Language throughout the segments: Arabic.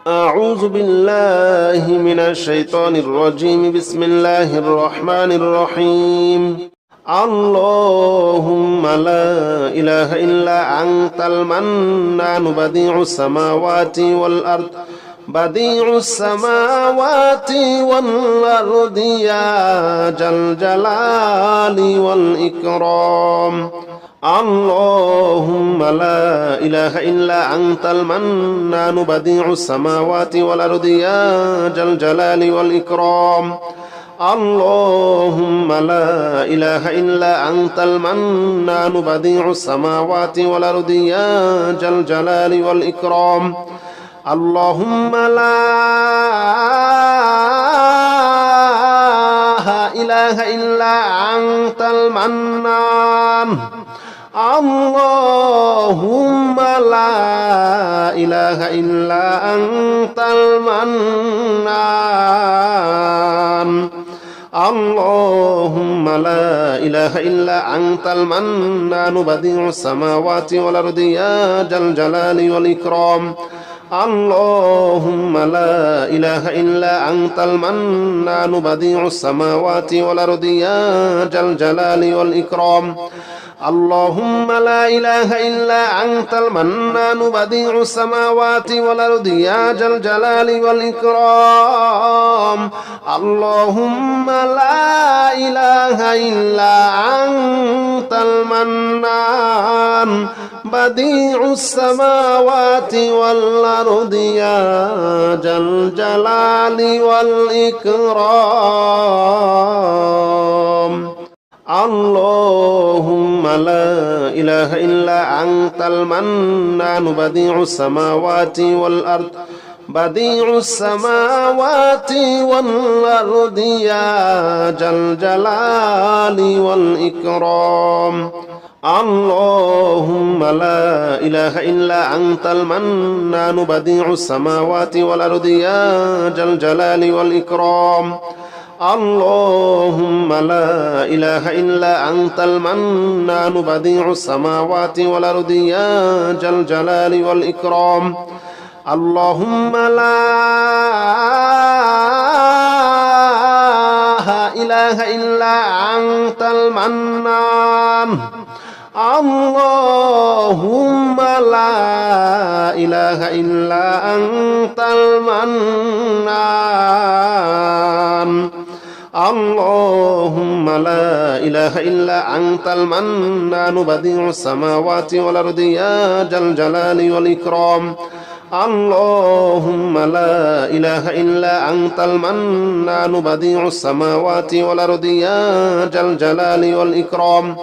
أعوذ بالله من الشيطان الرجيم. بسم الله الرحمن الرحيم. اللهم لا إله إلا أنت المنان بديع السماوات والأرض يا ذا الجلال والإكرام. اللهم لا إله إلا أنت المنان بديع السماوات والأرض يا ذا الجلال والإكرام. اللهم لا إله إلا أنت المنان بديع السماوات والأرض يا ذا الجلال والإكرام. اللهم لا إله إلا أنت المنان. اللهم لا إله إلا أنت المنان. اللهم لا إله إلا أنت المنان بديع السماوات والأرض يا ذا الجلال والإكرام. اللهم لا إله إلا أنت المنان بديع السماوات والأرض يا ذا الجلال والإكرام. اللهم لا إله إلا أنت المنان بديع السماوات والأرض يا ذا الجلال والإكرام. اللهم لا إله إلا أنت المنان بديع السماوات والأرض يا ذا الجلال والإكرام. اللهم لا إله إلا أنت المنان بديع السماوات والأرض يا ذا الجلال والإكرام. اللهم لا إله إلا أنت المنان بديع السماوات والأرض يا ذا الجلال والإكرام. اللهم لا إله إلا أنت المنان بديع السماوات والأرض يا ذا الجلال والإكرام. اللهم لا إله إلا أنت المنان. اللهم لا إله إلا أنت المنان. اللهم لا إله إلا أنت المنان بديع السماوات والأرض يا ذا الجلال والإكرام. اللهم لا إله إلا أنت المنان بديع السماوات والأرض يا ذا الجلال والإكرام.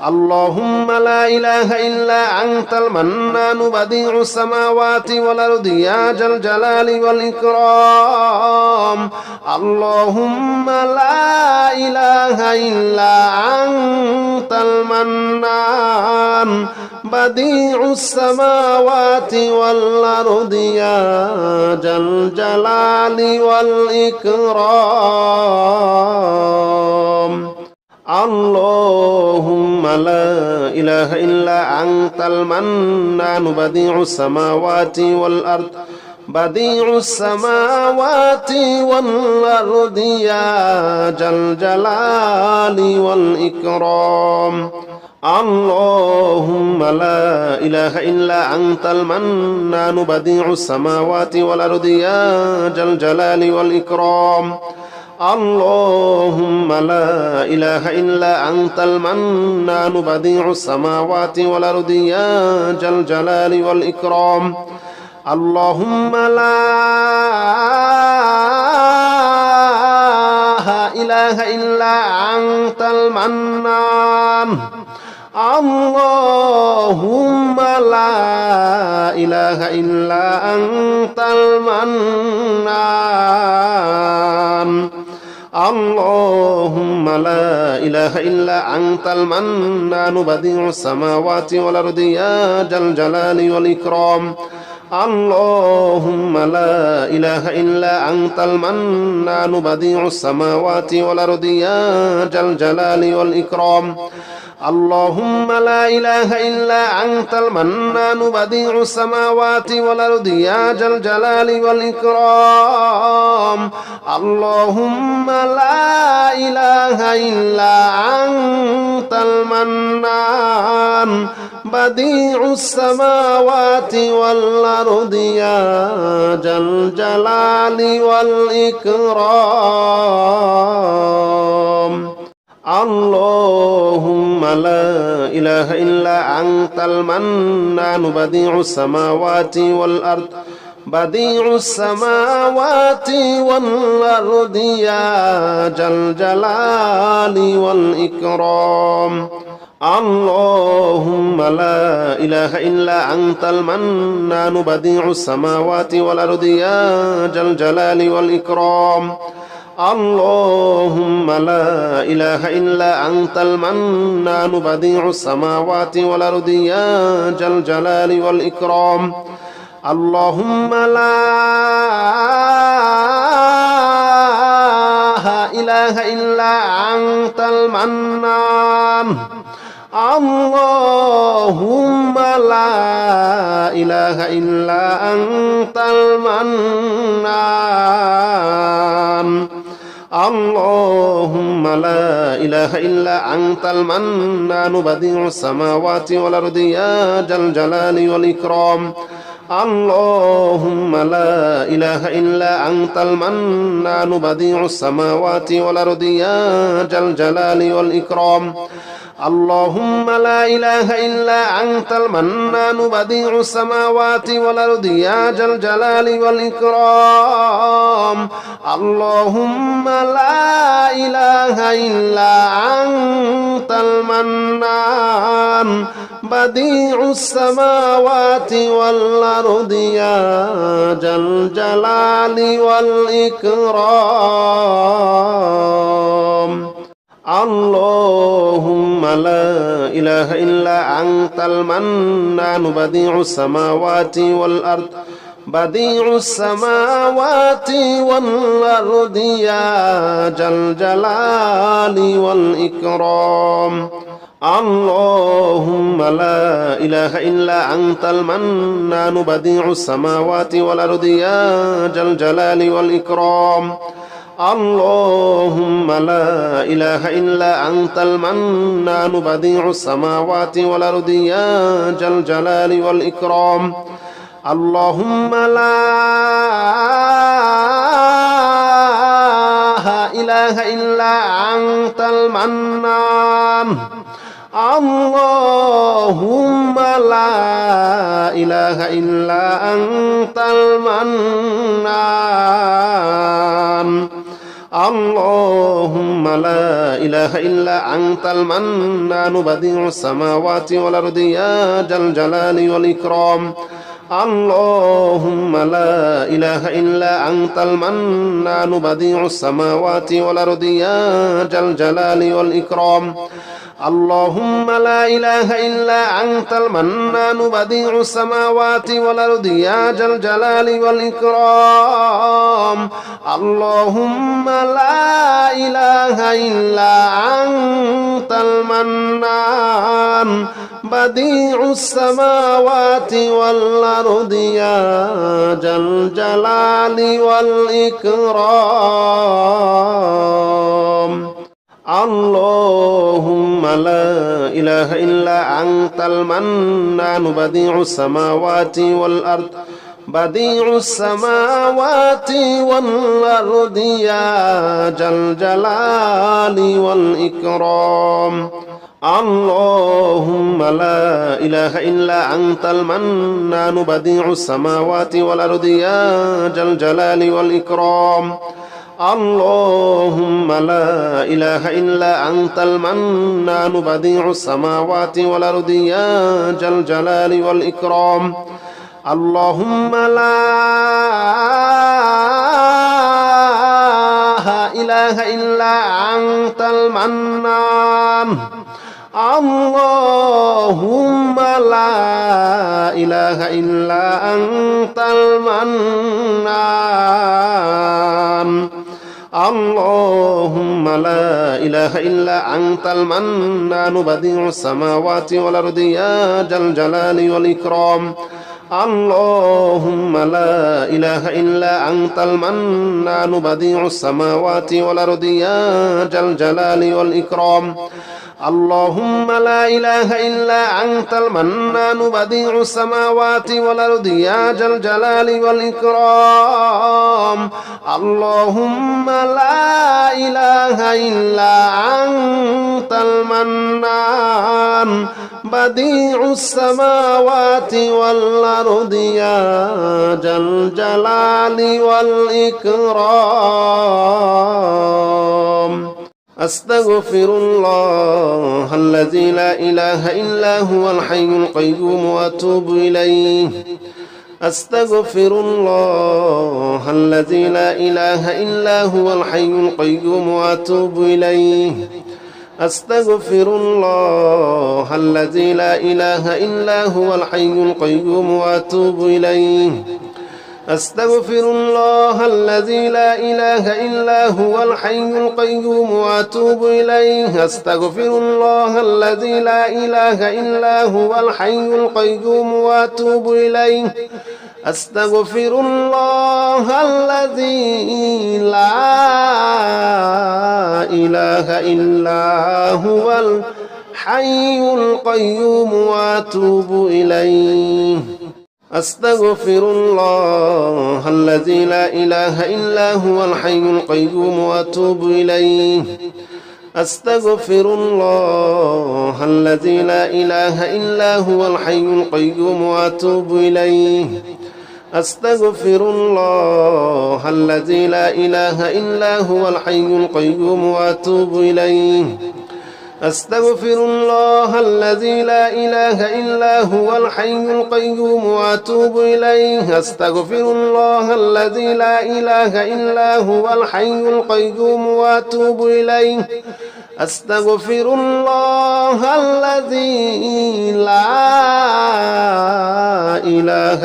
اللهم لا إله إلا أنت المنان بديع السماوات والأرض يا ذا الجلال والإكرام. اللهم لا إله إلا أنت المنان بديع السماوات والأرض يا ذا الجلال والإكرام. اللهم لا إله إلا أنت المنان بديع السماوات والأرض يا ذا الجلال والإكرام. اللهم لا إله إلا أنت المنان بديع السماوات والأرض يا ذا الجلال والإكرام. اللهم لا إله إلا أنت المنان بديع السماوات والأرض يا ذا الجلال والإكرام. اللهم لا إله إلا أنت المنان. اللهم لا إله إلا أنت المنان. اللهم لا إله إلا أنت المنان بديع السماوات والأرض يا ذا الجلال والإكرام. اللهم لا إله إلا أنت المنان بديع السماوات والأرض يا ذا الجلال والإكرام. اللهم لا إله إلا أنت المنان بديع السماوات والأرض يا ذا الجلال والإكرام اللهم لا إله إلا أنت المنان بديع السماوات والأرض يا ذا الجلال والإكرام اللهم لا إله إلا أنت المنان بديع السماوات والأرض بديع السماوات والأرض يا ذا الجلال والإكرام اللهم لا إله إلا أنت المنان بديع السماوات والأرض يا ذا الجلال والإكرام اللهم لا إله إلا أنت المنان بديع السماوات والأرض يا ذا الجلال والإكرام اللهم لا إله إلا أنت المنان اللهم لا إله إلا أنت المنان اللهم لا إله إلا أنت المنان بديع السماوات والأرض يا ذا الجلال والإكرام اللهم لا إله إلا أنت المنان بديع السماوات والأرض يا ذا الجلال والإكرام اللهم لا إله إلا أنت المنان بديع السماوات والأرض يا ذا الجلال والإكرام اللهم لا إله إلا أنت المنان بديع السماوات والأرض يا ذا الجلال والإكرام اللهم لا إله إلا أنت المنان بديع السماوات والأرض بديع السماوات والأرض يا ذا الجلال والإكرام اللهم لا إله إلا أنت المنان بديع السماوات والأرض يا ذا الجلال والإكرام اللهم لا إله إلا أنت المنان بديع السماوات والأرض يا ذا الجلال والإكرام اللهم لا إله إلا أنت المنان اللهم لا إله إلا أنت المنان اللهم لا إله إلا أنت المنان بديع السماوات والأرض يا ذا الجلال والإكرام اللهم لا إله إلا أنت المنان بديع السماوات والأرض يا ذا الجلال والإكرام اللهم لا إله إلا أنت المنان بديع السماوات والأرض يا ذا الجلال والإكرام اللهم لا إله إلا أنت المنان بديع السماوات والأرض يا ذا الجلال والإكرام اللهم لا إله إلا أنت المنان بديع السماوات والأرض بديع السماوات والأرض يا ذا الجلال والإكرام اللهم لا إله إلا أنت المنان بديع السماوات والأرض يا ذا الجلال والإكرام اللهم لا إله إلا أنت المنان بديع السماوات والأرض يا ذا الجلال والإكرام اللهم لا إله إلا أنت المنان اللهم لا إله إلا أنت المنان اللهم لا إله إلا أنت المنان بديع السماوات والأرض يا ذا الجلال والإكرام اللهم لا إله إلا أنت المنان بديع السماوات والأرض يا ذا الجلال والإكرام اللهم لا إله إلا أنت المنان بديع السماوات والأرض يا ذا الجلال والإكرام اللهم لا إله إلا أنت المنان بديع السماوات والأرض يا ذا الجلال والإكرام أستغفر الله الذي لا إله إلا هو الحي القيوم وأتوب إليه أستغفر الله الذي لا إله إلا هو الحي القيوم وأتوب إليه أستغفر الله الذي لا إله إلا هو الحي القيوم وأتوب إليه أستغفر الله الذي لا إله إلا هو الحي القيوم وأتوب إليه أستغفر الله الذي لا إله إلا هو الحي القيوم وأتوب إليه أستغفر الله الذي لا إله إلا هو الحي القيوم وأتوب إليه أستغفر الله الذي لا إله إلا هو الحي القيوم وأتوب إليه أستغفر الله الذي لا إله إلا هو الحي القيوم وأتوب إليه أستغفر الله الذي لا إله إلا هو الحي القيوم وأتوب إليه أستغفر الله الذي لا إله إلا هو الحي القيوم وأتوب إليه أستغفر الله الذي لا إله إلا هو الحي القيوم وأتوب إليه أستغفر الله الذي لا إله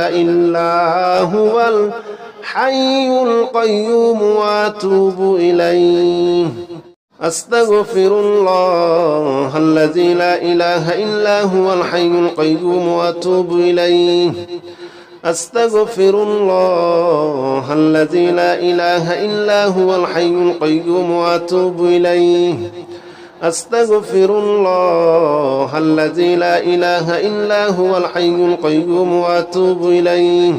إلا هو الحي القيوم وأتوب إليه أستغفر الله الذي لا إله إلا هو الحي القيوم وأتوب إليه أستغفر الله الذي لا إله إلا هو الحي القيوم وأتوب إليه أستغفر الله الذي لا إله إلا هو الحي القيوم وأتوب إليه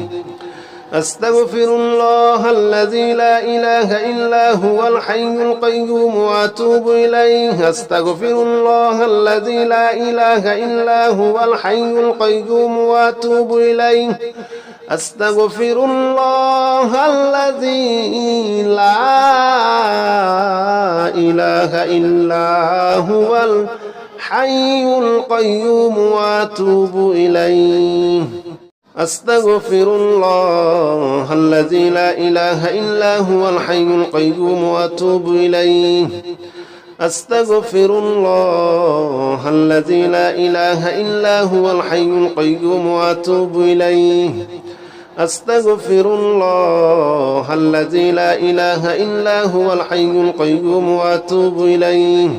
أستغفر الله الذي لا إله إلا هو الحي القيوم وأتوب إليه أستغفر الله الذي لا إله إلا هو الحي القيوم وأتوب إليه أستغفر الله الذي لا إله إلا هو الحي القيوم وأتوب إليه أستغفر الله الذي لا إله إلا هو الحي القيوم وأتوب إليه أستغفر الله الذي لا إله إلا هو الحي القيوم وأتوب إليه أستغفر الله الذي لا إله إلا هو الحي القيوم وأتوب إليه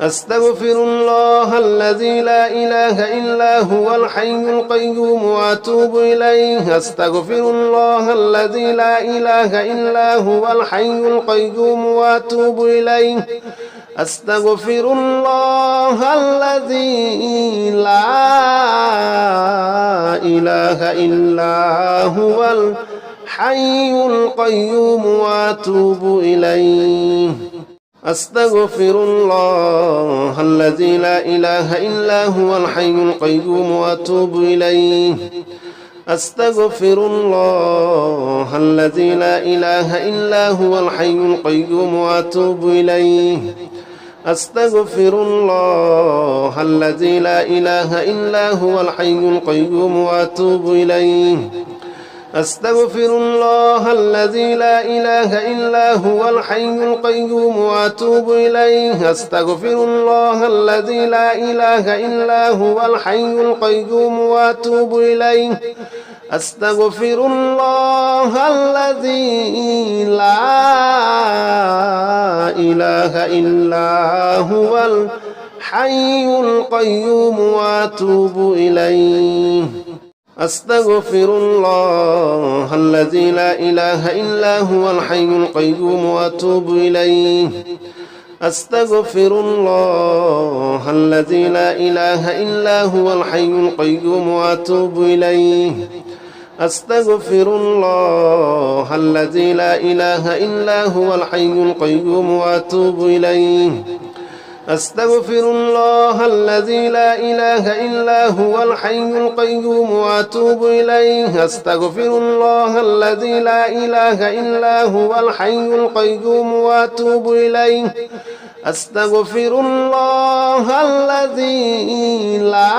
أستغفر الله الذي لا إله إلا هو الحي القيوم وأتوب إليه أستغفر الله الذي لا إله إلا هو الحي القيوم وأتوب إليه أستغفر الله الذي لا إله إلا هو الحي القيوم وأتوب إليه أستغفر الله الذي لا إله إلا هو الحي القيوم وأتوب إليه أستغفر الله الذي لا إله إلا هو الحي القيوم وأتوب إليه أستغفر الله الذي لا إله إلا هو الحي القيوم وأتوب إليه أستغفر الله الذي لا إله إلا هو الحي القيوم وأتوب إليه أستغفر الله الذي لا إله إلا هو الحي القيوم وأتوب إليه أستغفر الله الذي لا إله إلا هو الحي القيوم وأتوب إليه أستغفر الله الذي لا إله إلا هو الحي القيوم وأتوب إليه أستغفر الله الذي لا إله إلا هو الحي القيوم وأتوب إليه أستغفر الله الذي لا إله إلا هو الحي القيوم وأتوب إليه أستغفر الله الذي لا إله إلا هو الحي القيوم وأتوب إليه أستغفر الله الذي لا إله إلا هو الحي القيوم وأتوب إليه أستغفر الله الذي لا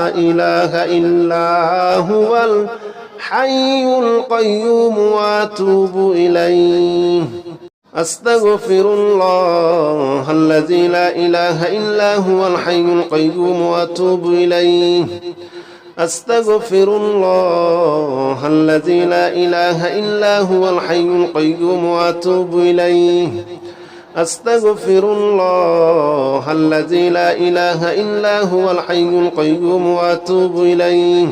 إله إلا هو الحي القيوم وأتوب إليه أستغفر الله الذي لا إله إلا هو الحي القيوم وأتوب إليه أستغفر الله الذي لا إله إلا هو الحي القيوم وأتوب إليه أستغفر الله الذي لا إله إلا هو الحي القيوم وأتوب إليه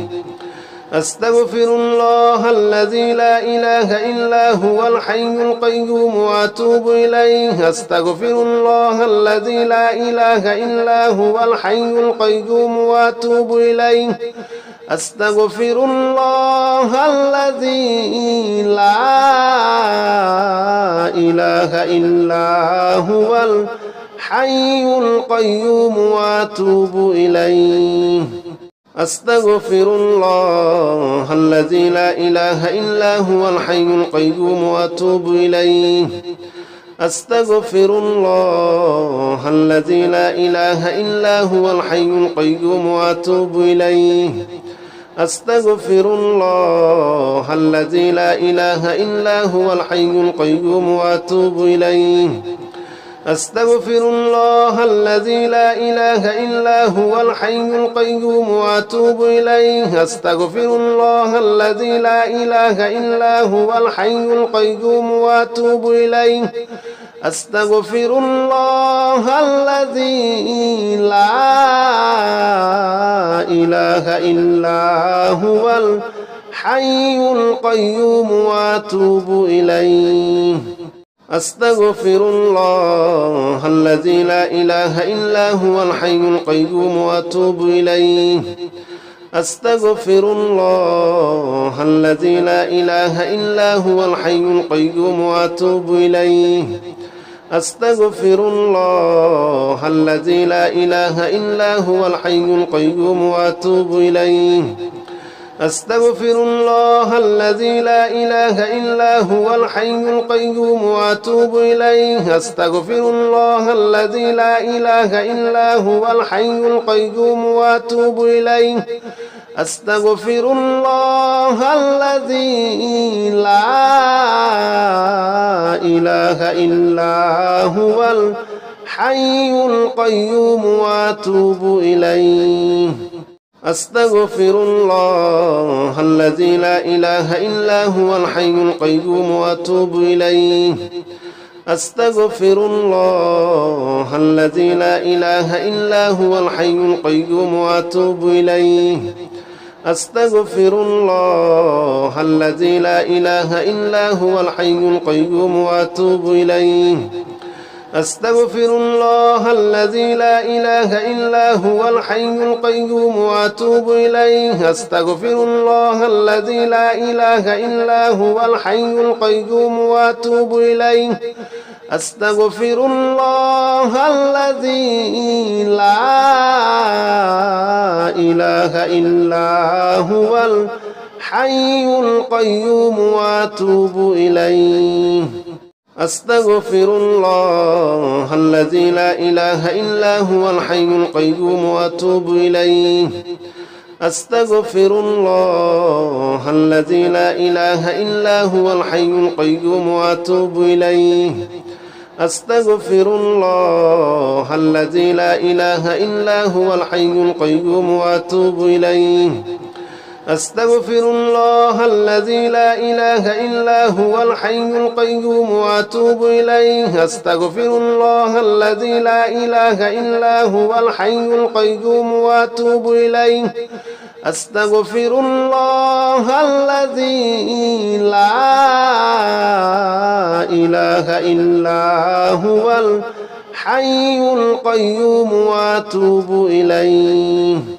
أستغفر الله الذي لا إله إلا هو الحي القيوم وأتوب إليه أستغفر الله الذي لا إله إلا هو الحي القيوم وأتوب إليه أستغفر الله الذي لا إله إلا هو الحي القيوم وأتوب إليه أستغفر الله الذي لا إله إلا هو الحي القيوم وأتوب إليه أستغفر الله الذي لا إله إلا هو الحي القيوم وأتوب إليه أستغفر الله الذي لا إله إلا هو الحي القيوم وأتوب إليه أستغفر الله الذي لا إله إلا هو الحي القيوم وأتوب إليه أستغفر الله الذي لا إله إلا هو الحي القيوم وأتوب إليه أستغفر الله الذي لا إله إلا هو الحي القيوم وأتوب إليه أستغفر الله الذي لا إله إلا هو الحي القيوم وأتوب إليه أستغفر الله الذي لا إله إلا هو الحي القيوم وأتوب إليه أستغفر الله الذي لا إله إلا هو الحي القيوم وأتوب إليه أستغفر الله الذي لا إله إلا هو الحي القيوم وأتوب إليه أستغفر الله الذي لا إله إلا هو الحي القيوم وأتوب إليه أستغفر الله الذي لا إله إلا هو الحي القيوم وأتوب إليه أستغفر الله الذي لا إله إلا هو الحي القيوم وأتوب إليه أستغفر الله الذي لا إله إلا هو الحي القيوم وأتوب إليه أستغفر الله الذي لا إله إلا هو الحي القيوم وأتوب إليه أستغفر الله الذي لا إله إلا هو الحي القيوم وأتوب إليه أستغفر الله الذي لا إله إلا هو الحي القيوم وأتوب إليه أستغفر الله الذي لا إله إلا هو الحي القيوم وأتوب إليه أستغفر الله الذي لا إله إلا هو الحي القيوم وأتوب إليه أستغفر الله الذي لا إله إلا هو الحي القيوم وأتوب إليه أستغفر الله الذي لا إله إلا هو الحي القيوم وأتوب إليه أستغفر الله الذي لا إله إلا هو الحي القيوم وأتوب إليه أستغفر الله الذي لا إله إلا هو الحي القيوم وأتوب إليه أستغفر الله الذي لا إله إلا هو الحي القيوم وأتوب إليه